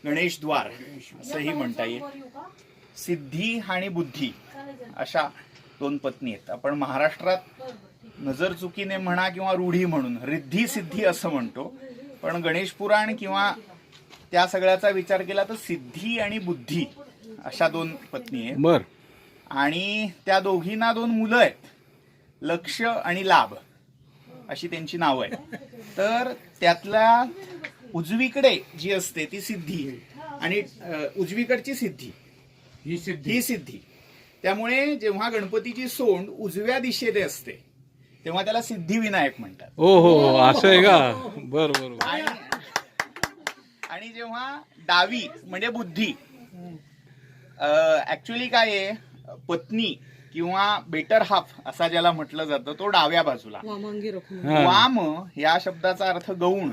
गणेशद्वार असंही म्हणता येईल. सिद्धी आणि बुद्धी अशा दोन पत्नी आहेत. आपण महाराष्ट्रात नजर चुकीने म्हणा किंवा रूढी म्हणून रिद्धी सिद्धी असं म्हणतो, पण गणेश पुराण किंवा त्या सगळ्याचा विचार केला तर सिद्धी आणि बुद्धी अशा दोन पत्नी आहेत. बर. आणि त्या दोघींना दोन मुलं आहेत, लक्ष आणि लाभ अशी त्यांची नावं आहेत. तर त्यातल्या उजवीकडे जी असते ती सिद्धी आणि उजवीकडची सिद्धी ही सिद्धी. त्यामुळे जेव्हा गणपतीची सोंड उजव्या दिशेने असते तेव्हा त्याला सिद्धिविनायक म्हणतात. ओ हो, असं आहे का? बर बर. आणि जेव्हा डावी म्हणजे बुद्धी, ऍक्च्युली काय आहे, पत्नी किंवा बेटर हाफ असा ज्याला म्हटलं जातं तो डाव्या बाजूला. वाम या शब्दाचा अर्थ गौण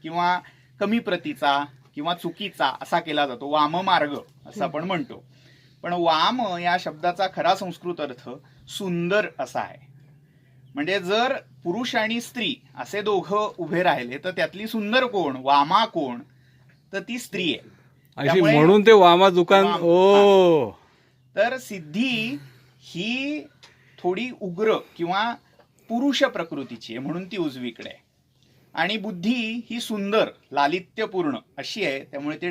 किंवा कमी प्रतीचा किंवा चुकीचा असा केला जातो. वाम मार्ग असं आपण म्हणतो. पण वाम या शब्दाचा खरा संस्कृत अर्थ सुंदर असा आहे. म्हणजे जर पुरुष आणि स्त्री असे दोघं उभे राहिले तर त्यातली सुंदर कोण, वामा कोण, तर ती स्त्री आहे. अशी म्हणून ते वामा दुकान. ओ, तर सिद्धी ही थोडी उग्र किंवा पुरुष प्रकृतीची आहे म्हणून ती उजवीकडे आहे. आणि बुद्धी ही सुंदर लालित्यपूर्ण अशी आहे त्यामुळे ती